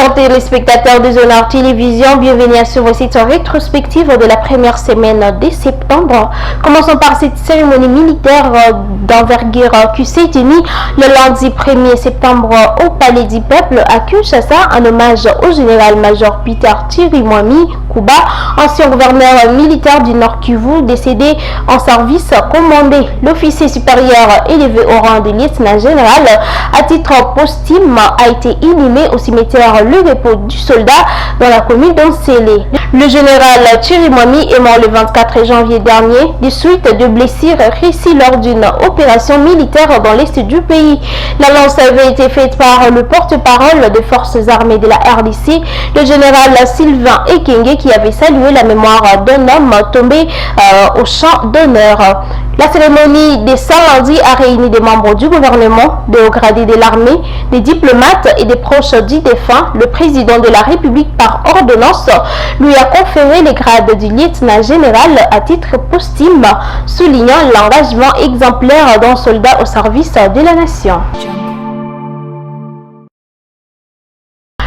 Chers téléspectateurs de Zonard Télévision, bienvenue sur cette rétrospective de la première semaine de septembre. Commençons par cette cérémonie militaire d'envergure qui s'est tenue le lundi 1er septembre au Palais du Peuple à Kinshasa en hommage au général-major Peter Chirimwami Kuba, ancien gouverneur militaire du Nord Kivu, décédé en service commandé. L'officier supérieur élevé au rang de lieutenant général à titre posthume a été inhumé au cimetière Le Repos du Soldat dans la commune d'Onsélé. Le général Chirimwami est mort le 24 janvier dernier des suites de blessures réussies lors d'une opération militaire dans l'est du pays. L'annonce avait été faite par le porte-parole des forces armées de la RDC, le général Sylvain Ekenge, qui avait salué la mémoire d'un homme tombé au champ d'honneur. La cérémonie des Saint-Lundi a réuni des membres du gouvernement, des hauts gradés de l'armée, des diplomates et des proches du défunt. Le président de la République, par ordonnance, lui a conféré les grades du lieutenant général à titre posthume, soulignant l'engagement exemplaire d'un soldat au service de la nation.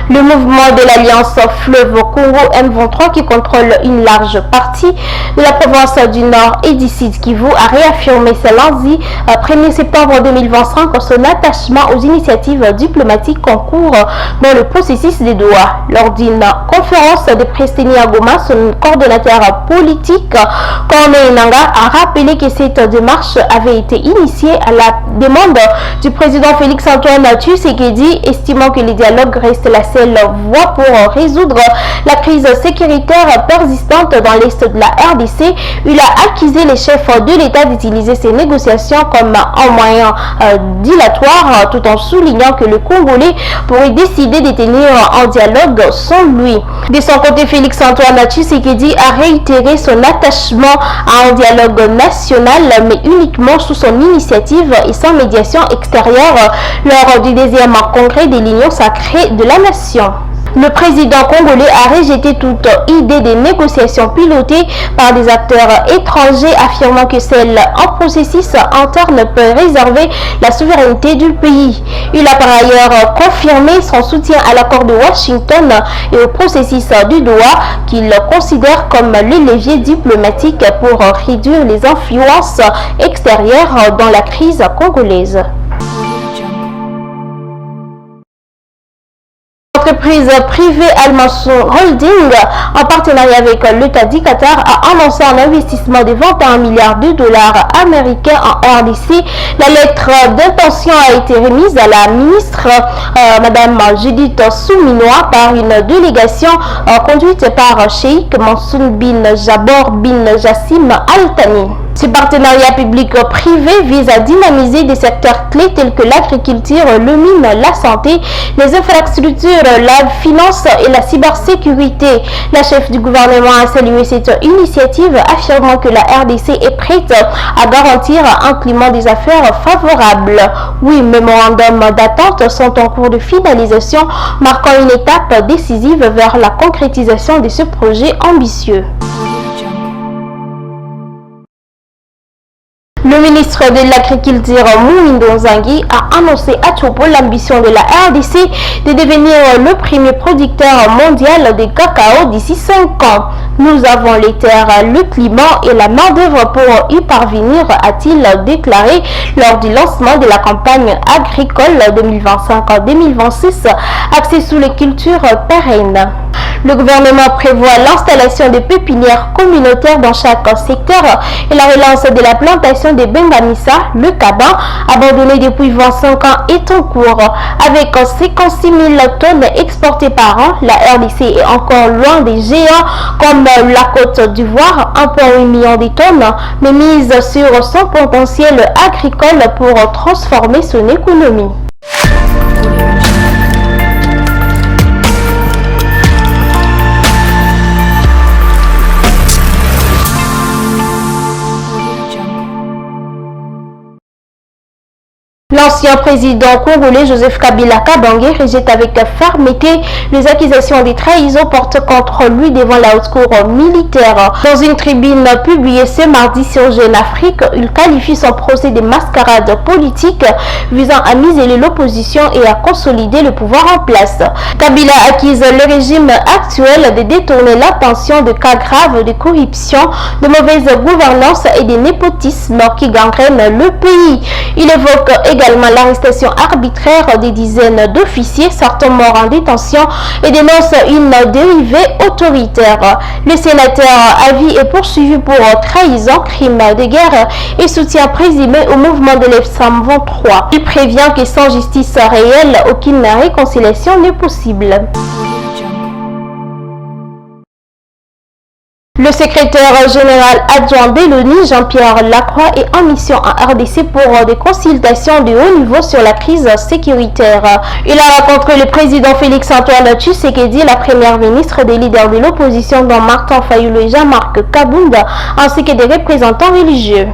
Le mouvement de l'Alliance Fleuve Congo M23 qui contrôle une large partie de la province du Nord et du Sud Kivu a réaffirmé ce lundi 1er septembre 2025 son attachement aux initiatives diplomatiques en cours dans le processus de Doha. Lors d'une conférence de presse tenue à Goma, son coordonnateur politique, Corneille Nangaa, a rappelé que cette démarche avait été initiée à la demande du président Félix-Antoine Tshisekedi, estimant que le dialogue reste la seule voie pour résoudre la crise sécuritaire persistante dans l'est de la RDC. Il a accusé les chefs de l'État d'utiliser ces négociations comme un moyen dilatoire, tout en soulignant que le Congolais pourrait décider de tenir un dialogue sans lui. De son côté, Félix-Antoine Tshisekedi a réitéré son attachement à un dialogue national, mais uniquement sous son initiative et sans médiation extérieure lors du deuxième congrès de l'Union sacrée de la nation. Le président congolais a rejeté toute idée de négociations pilotées par des acteurs étrangers, affirmant que seul un processus interne peut réserver la souveraineté du pays. Il a par ailleurs confirmé son soutien à l'accord de Washington et au processus du Doha, qu'il considère comme le levier diplomatique pour réduire les influences extérieures dans la crise congolaise. L'entreprise privée Almason Holding, en partenariat avec l'État du Qatar, a annoncé un investissement de 21 milliards de dollars américains en RDC. La lettre d'intention a été remise à la ministre Madame Judith Souminois par une délégation conduite par Cheikh Mansour bin Jabor bin Jassim Al Thani. Ce partenariat public-privé vise à dynamiser des secteurs clés tels que l'agriculture, le mine, la santé, les infrastructures, la finance et la cybersécurité. La chef du gouvernement a salué cette initiative, affirmant que la RDC est prête à garantir un climat des affaires favorable. 8 mémorandums d'attente sont en cours de finalisation, marquant une étape décisive vers la concrétisation de ce projet ambitieux. Le ministre de l'Agriculture, Mouindo Nzangi, a annoncé à Tchopo l'ambition de la RDC de devenir le premier producteur mondial de cacao d'ici 5 ans. Nous avons les terres, le climat et la main-d'œuvre pour y parvenir, a-t-il déclaré lors du lancement de la campagne agricole 2025-2026 axée sur les cultures pérennes. Le gouvernement prévoit l'installation de pépinières communautaires dans chaque secteur et la relance de la plantation de Bengamissa, le cabin, abandonné depuis 25 ans, est en cours. Avec 56 000 tonnes exportées par an, la RDC est encore loin des géants comme la Côte d'Ivoire, 1,8 million de tonnes, mais mise sur son potentiel agricole pour transformer son économie. L'ancien président congolais Joseph Kabila Kabange rejette avec fermeté les accusations de trahison portées contre lui devant la haute cour militaire. Dans une tribune publiée ce mardi sur Jeune Afrique, il qualifie son procès de mascarade politique visant à museler l'opposition et à consolider le pouvoir en place. Kabila accuse le régime actuel de détourner l'attention de cas graves de corruption, de mauvaise gouvernance et de népotisme qui gangrènent le pays. Il évoque également l'arrestation arbitraire des dizaines d'officiers, certains morts en détention, et dénonce une dérivée autoritaire. Le sénateur Avi est poursuivi pour trahison, crime de guerre et soutien présumé au mouvement de l'FSAM 23. Il prévient que sans justice réelle, aucune réconciliation n'est possible. Le secrétaire général adjoint de l'ONU, Jean-Pierre Lacroix, est en mission en RDC pour des consultations de haut niveau sur la crise sécuritaire. Il a rencontré le président Félix-Antoine Tshisekedi, la première ministre, des leaders de l'opposition dont Martin Fayulu et Jean-Marc Kabunda, ainsi que des représentants religieux.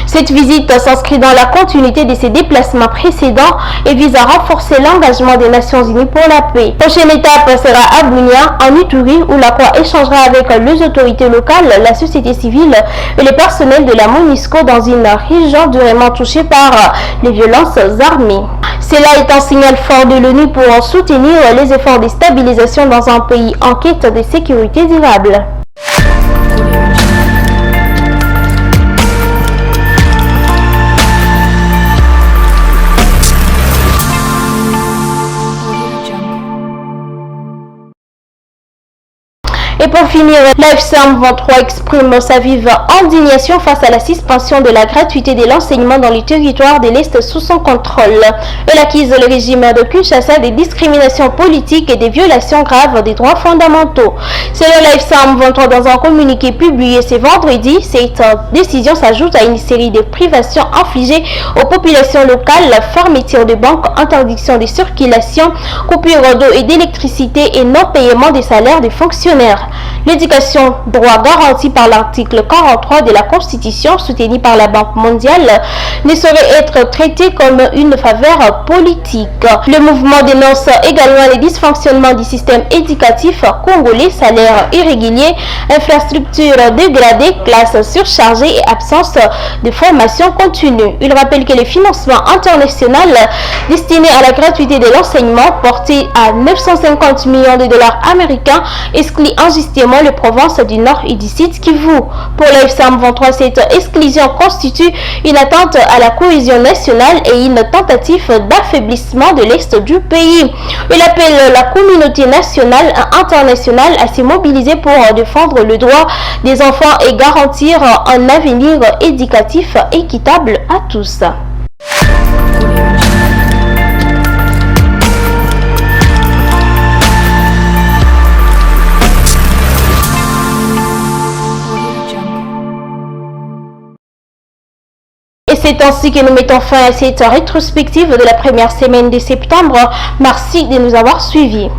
Cette visite s'inscrit dans la continuité de ses déplacements précédents et vise à renforcer l'engagement des Nations Unies pour la paix. Prochaine étape sera à Bunia, en Ituri, où Lacroix échangera avec les autorités locales, la société civile et le personnel de la MONUSCO dans une région durement touchée par les violences armées. Cela est un signal fort de l'ONU pour soutenir les efforts de stabilisation dans un pays en quête de sécurité durable. Et pour finir, l'AFSAM 23 exprime sa vive indignation face à la suspension de la gratuité de l'enseignement dans les territoires de l'Est sous son contrôle. Elle accuse le régime de Kinshasa des discriminations politiques et des violations graves des droits fondamentaux. Selon l'AFSAM 23, dans un communiqué publié ce vendredi, cette décision s'ajoute à une série de privations infligées aux populations locales, fermeture de banques, interdiction de circulation, coupure d'eau et d'électricité et non-paiement des salaires des fonctionnaires. L'éducation, droit garanti par l'article 43 de la Constitution, soutenu par la Banque mondiale, ne saurait être traité comme une faveur politique. Le mouvement dénonce également les dysfonctionnements du système éducatif congolais, salaires irréguliers, infrastructures dégradées, classes surchargées et absence de formation continue. Il rappelle que le financement international destiné à la gratuité de l'enseignement, porté à 950 millions de dollars américains, exclut injustement les provinces du Nord et du Sud Kivu. Pour l'AFSAM 23, cette exclusion constitue une atteinte à la cohésion nationale et une tentative d'affaiblissement de l'Est du pays. Il appelle la communauté nationale et internationale à se mobiliser pour défendre le droit des enfants et garantir un avenir éducatif équitable à tous. Et c'est ainsi que nous mettons fin à cette rétrospective de la première semaine de septembre. Merci de nous avoir suivis.